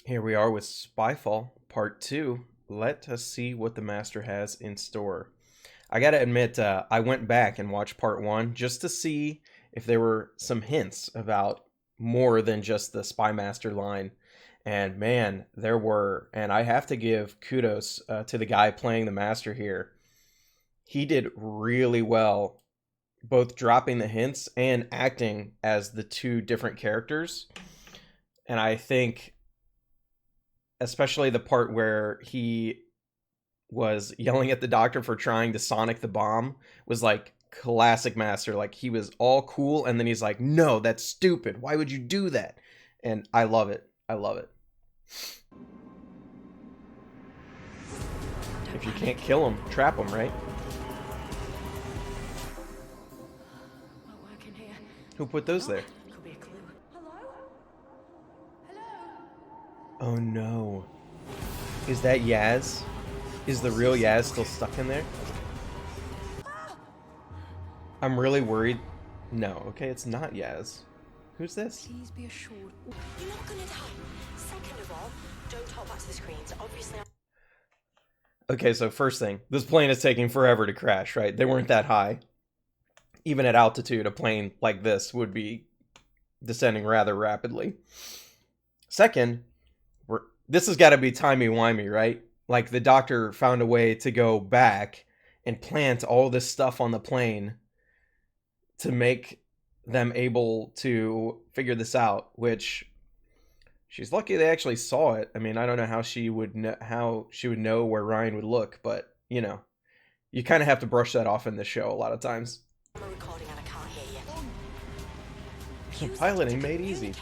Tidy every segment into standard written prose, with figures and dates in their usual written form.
Here we are with Spyfall Part 2. Let us see what the Master has in store. I gotta admit, I went back and watched Part 1 just to see if there were some hints about more than just the Spy Master line. And man, there were. And I have to give kudos to the guy playing the Master here. He did really well, both dropping the hints and acting as the two different characters. And I think especially the part where he was yelling at the doctor for trying to sonic the bomb was like classic Master. Like, he was all cool and then he's like, no, that's stupid, why would you do that? And I love it. I love it. If you can't kill him, trap him, right? Who put those there? Oh no. Is that Yaz? Is the real Yaz still stuck in there? I'm really worried. No, okay, it's not Yaz. Who's this? Please be assured. You're not gonna die. Second of all, don't talk back to the screens. Obviously. Okay, so first thing, this plane is taking forever to crash, right? They weren't that high. Even at altitude, a plane like this would be descending rather rapidly. Second, this has got to be timey-wimey, right? Like, the doctor found a way to go back and plant all this stuff on the plane to make them able to figure this out, which she's lucky they actually saw it. I mean, I don't know how she would know where Ryan would look, but, you know, you kind of have to brush that off in this show a lot of times. Piloting made easy.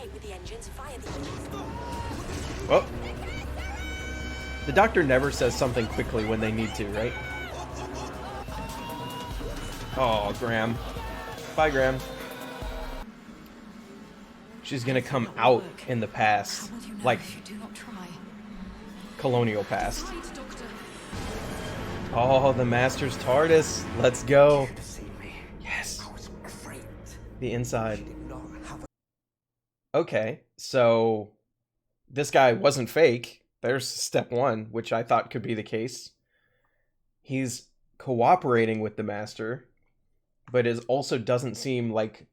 Oh. The doctor never says something quickly when they need to, right? Oh, Graham. Bye, Graham. She's gonna come out in the past, like colonial past. Oh, the Master's TARDIS. Let's go. Yes. The inside. Okay, so this guy wasn't fake. There's step one, which I thought could be the case. He's cooperating with the Master, but it also doesn't seem like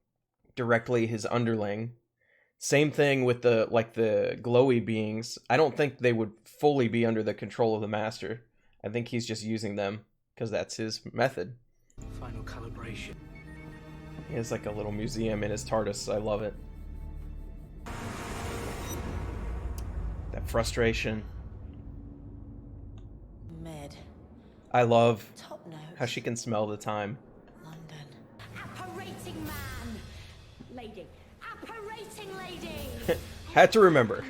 directly his underling. Same thing with the glowy beings. I don't think they would fully be under the control of the Master. I think he's just using them because that's his method. Final calibration. He has like a little museum in his TARDIS. I love it. That frustration. Mid. I love Top note. how she can smell the time. London. Apparating man. Lady. Apparating lady. Had to remember.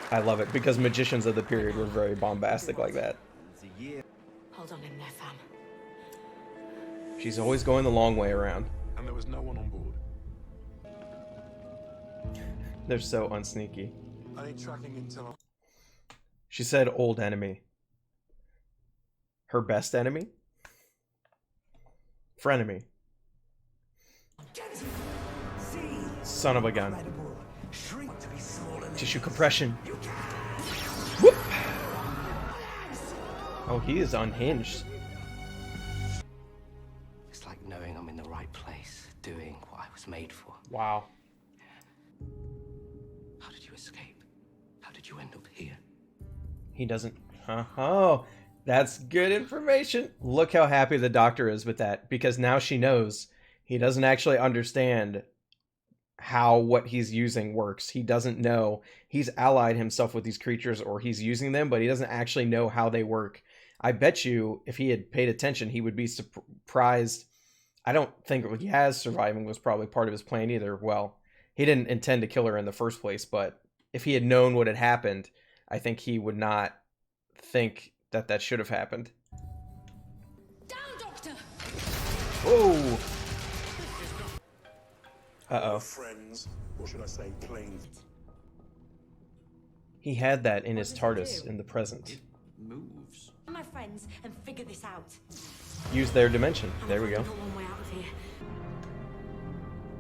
I love it because magicians of the period were very bombastic like that. Hold on in there, fam. She's always going the long way around. And there was no one on board. They're so unsneaky. I ain't tracking intel. She said old enemy. Her best enemy? Frenemy. Son of a gun. Tissue compression. Whoop! Oh, he is unhinged. It's like knowing I'm in the right place, doing what I was made for. Wow. How did you escape? How did you end up here? He doesn't... Oh, that's good information. Look how happy the doctor is with that, because now she knows he doesn't actually understand how what he's using works. He doesn't know. He's allied himself with these creatures, or he's using them, but he doesn't actually know how they work. I bet you if he had paid attention, he would be surprised. I don't think Yaz surviving was probably part of his plan either. Well, he didn't intend to kill her in the first place, but if he had known what had happened, I think he would not think that that should have happened. Down, Doctor. Oh! Uh-oh. Friends, or should I say planes? He had that in his TARDIS in the present. Moves. My friends, and figure this out. Use their dimension. There we go. Got one way out of here.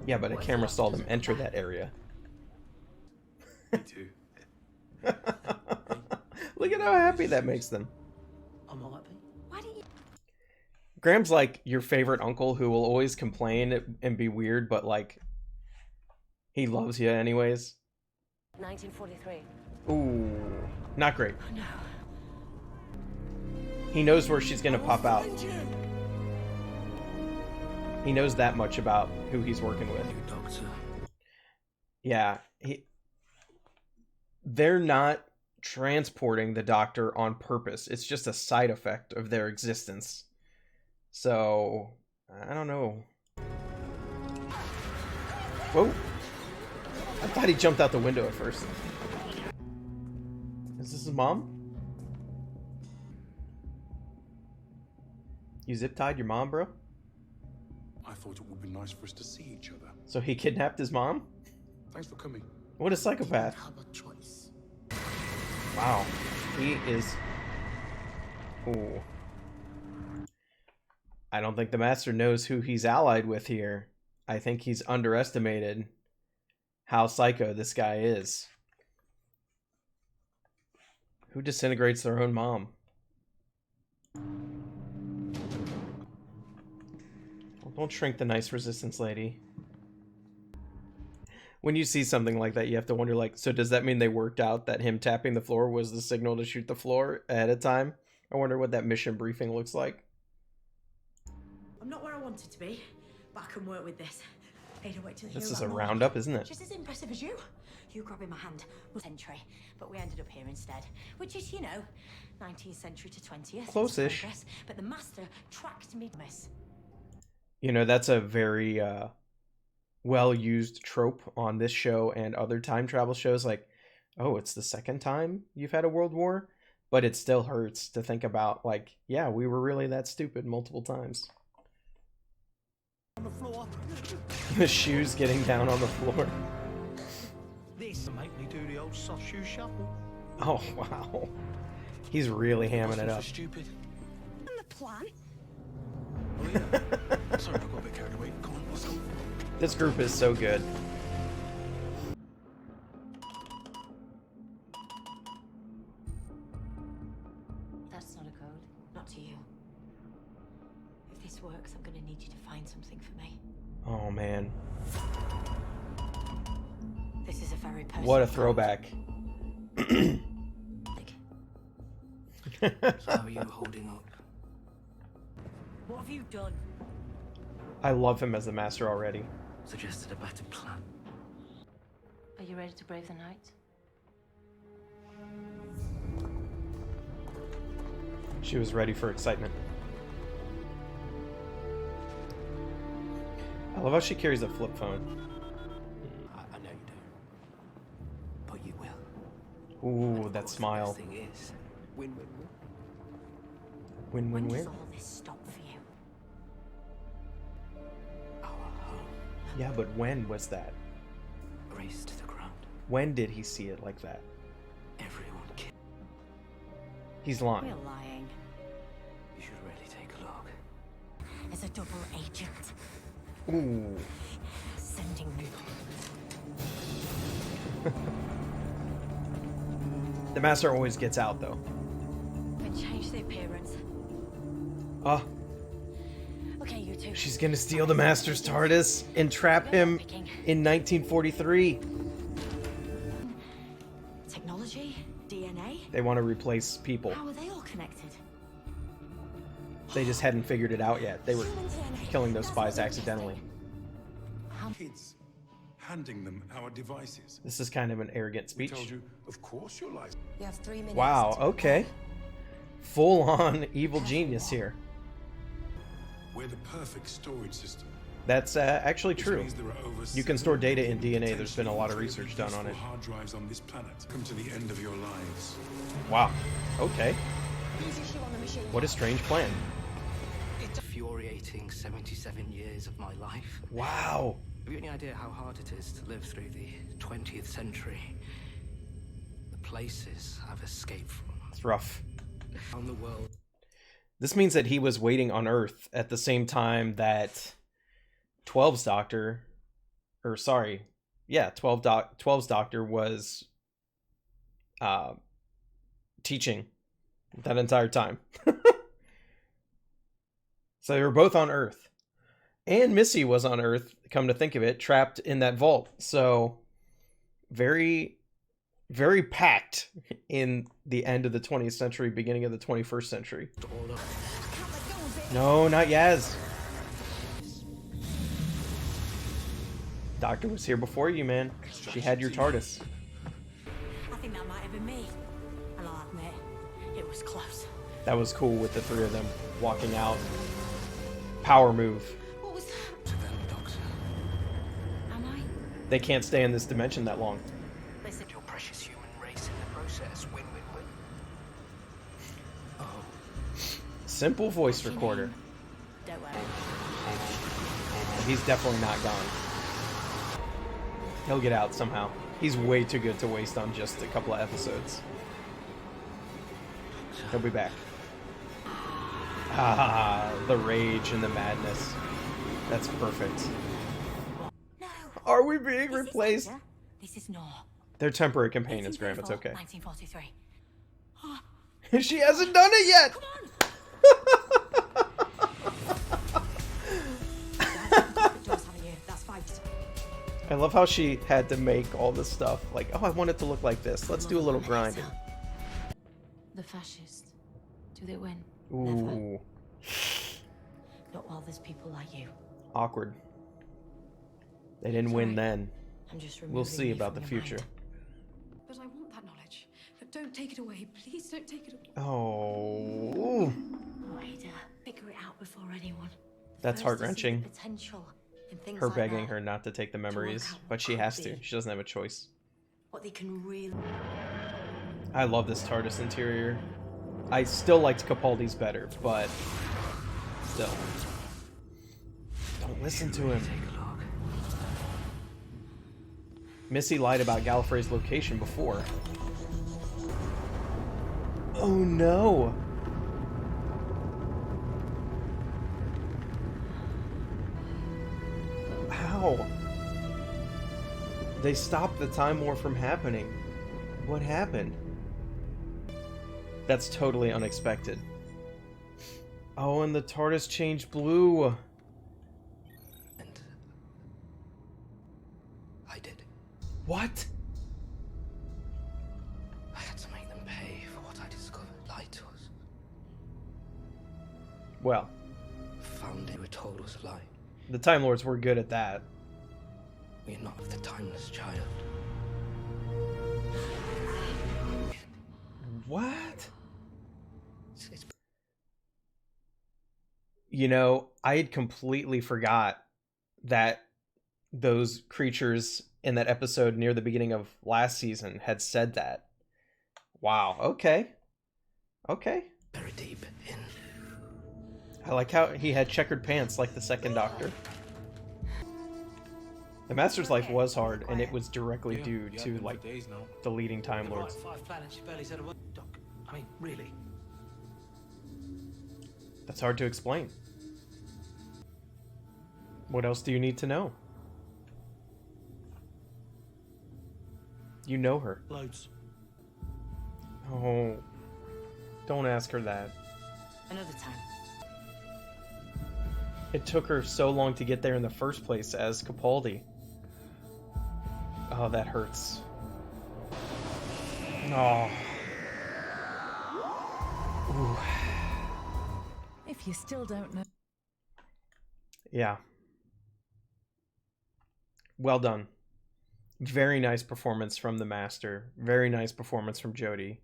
Yeah, but a camera saw them enter that area. Me too. Look at how happy that makes them. I'm all happy. Why don't you... Graham's like your favorite uncle who will always complain and be weird, but like he loves you anyways. 1943. Ooh, not great. Oh, no. He knows where she's gonna pop out. He knows that much about who he's working with. New doctor. Yeah, they're not transporting the doctor on purpose. It's just a side effect of their existence. So, I don't know. Whoa. I thought he jumped out the window at first. Is this his mom? You zip-tied your mom, bro? I thought it would be nice for us to see each other. So he kidnapped his mom? Thanks for coming. What a psychopath. Have a choice. Wow. He is... Ooh. I don't think the Master knows who he's allied with here. I think he's underestimated how psycho this guy is. Who disintegrates their own mom? Well, don't shrink the nice resistance lady. When you see something like that, you have to wonder, like, so does that mean they worked out that him tapping the floor was the signal to shoot the floor ahead of time? I wonder what that mission briefing looks like. I'm not where I wanted to be, but I can work with this. Ada, wait till you This hear is a about roundup, isn't it? Just as impressive as you. You grabbing my hand was century, but we ended up here instead. Which is, you know, 19th century to 20th. Close-ish. Progress, but the Master tracked me, miss. You know, that's a very well-used trope on this show and other time travel shows. Like, oh, it's the second time you've had a world war? But it still hurts to think about, like, yeah, we were really that stupid multiple times. On the floor. The shoes getting down on the floor. This will make me do the old soft shoe shuffle. Oh, wow. He's really hamming it up. Stupid. And the plan? Oh yeah. Sorry, I got a bit carried away. Come on, let's go. This group is so good. That's not a code. Not to you. If this works, I'm gonna need you to find something for me. Oh, man. This is a very personal What a code. throwback. So how are you holding up? What have you done? I love him as the Master already. Suggested a better plan. Are you ready to brave the night? She was ready for excitement. I love how she carries a flip phone. I know you do. But you will. Ooh, Of that course, smile. The best thing is, win-win-win. Win, When win, does win. all this stop for you? Our home. Yeah, but when was that? Race to the ground. When did he see it like that? Everyone killed. He's lying. We're lying. You should really take a look. As a double agent, Ooh. sending me. The Master always gets out, though. And change the appearance. Ah, Okay, you two. she's gonna steal the Master's TARDIS and trap him in 1943. Technology, DNA. They want to replace people. How are they all connected? They just hadn't figured it out yet. They were Human DNA. killing those That's spies really accidentally. Kids, handing them our devices. This is kind of an arrogant We speech. told you, of course you're lies. You have 3 minutes. Wow, to okay. Full-on evil genius here. We're the perfect storage system. That's actually Which true. means there are over You can store 7 data in billion DNA. There's been a lot of potentially research done on it. useful hard drives on this planet. Come to the end of your lives. Wow. Okay. Easy issue on the machine. What a strange plan. Infuriating 77 years of my life. Wow. Have you any idea how hard it is to live through the 20th century? The places I've escaped from. It's rough. Around the world. This means that he was waiting on Earth at the same time that 12's doctor, or sorry, yeah, 12's doctor was uh, teaching that entire time. So they were both on Earth. And Missy was on Earth, come to think of it, trapped in that vault. So very, very packed in the end of the 20th century, beginning of the 21st century. No, not Yaz. Doctor was here before you, man. She had your TARDIS. I think that might have been me. And I'll admit, it was close. That was cool with the three of them walking out. Power move. What was that? To them, Doctor. Am I? They can't stay in this dimension that long. Listen, Your precious human race in the process. Win, win, win. Oh, Simple voice recorder. don't worry. He's definitely not gone. He'll get out somehow. He's way too good to waste on just a couple of episodes. He'll be back. Ah, the rage and the madness. That's perfect. No. Are we being This is replaced? Hector. This is Nor. They're temporary companions, Graham. It's 1834, okay. 1943. She hasn't done it yet! Come on! Doors, haven't you? That's fight. I love how she had to make all this stuff. Like, oh, I want it to look like this. Let's do a little grinding. The fascists. Do they win? Ooh, Not while there's people like you. awkward. They didn't win then. I'm just We'll removing see me about from the your future. mind. But I want that knowledge. But don't take it away. Please don't take it away. Oh, Oh, Ada, figure it out before anyone. The That's first to see the heart-wrenching. potential in things her like begging that, her not to take the memories, out but she what has could to. be. She doesn't have a choice. What they can really. I love this TARDIS interior. I still liked Capaldi's better, but still. Don't listen to him. take a look. Missy lied about Gallifrey's location before. Oh no! How? They stopped the Time War from happening. What happened? That's totally unexpected. Oh, and the TARDIS changed blue. And I did. What? I had to make them pay for what I discovered. Lied to us. Well, Found they were told was a lie. the Time Lords were good at that. We are not of the timeless child. What? It's You know, I had completely forgot that those creatures in that episode near the beginning of last season had said that. Wow, okay. Okay. very deep in. I like how he had checkered pants like the second Doctor. The Master's life was hard, and it was directly due to, like, days now. the leading Time Right, Lords. 5 planets, you barely said a word. Doc, I mean, really? That's hard to explain. What else do you need to know? You know her. Loads. Oh, don't ask her that. Another time. It took her so long to get there in the first place as Capaldi. Oh, that hurts. Oh. Ooh. If you still don't know. Yeah. Well done. Very nice performance from the Master. Very nice performance from Jodie.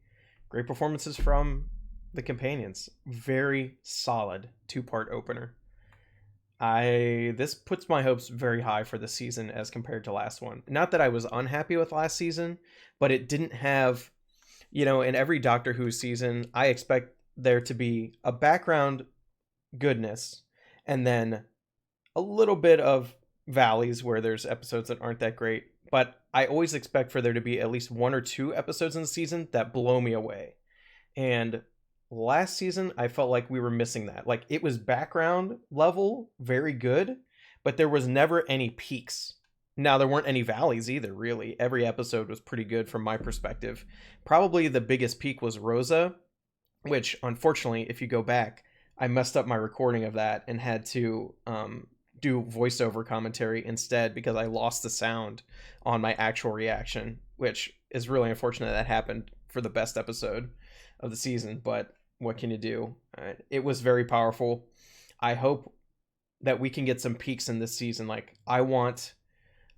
Great performances from the companions. Very solid 2-part opener. This puts my hopes very high for the season as compared to last one. Not that I was unhappy with last season, but it didn't have, you know, in every Doctor Who season, I expect there to be a background goodness and then a little bit of valleys where there's episodes that aren't that great. But I always expect for there to be at least 1 or 2 episodes in the season that blow me away. And last season, I felt like we were missing that. Like, it was background level, very good, but there was never any peaks. Now, there weren't any valleys either, really. Every episode was pretty good from my perspective. Probably the biggest peak was Rosa, which, unfortunately, if you go back, I messed up my recording of that and had to do voiceover commentary instead because I lost the sound on my actual reaction, which is really unfortunate that happened for the best episode of the season, but what can you do? It was very powerful. I hope that we can get some peaks in this season. Like, I want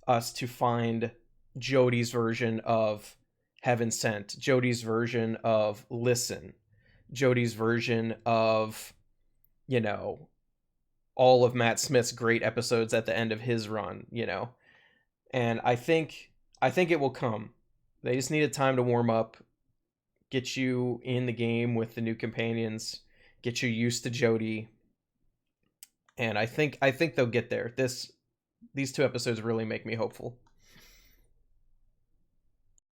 us to find Jodie's version of Heaven Sent, Jodie's version of Listen, Jodie's version of, you know, all of Matt Smith's great episodes at the end of his run, you know. And I think it will come. They just needed time to warm up, get you in the game with the new companions, get you used to Jodie. And I think they'll get there. These 2 episodes really make me hopeful.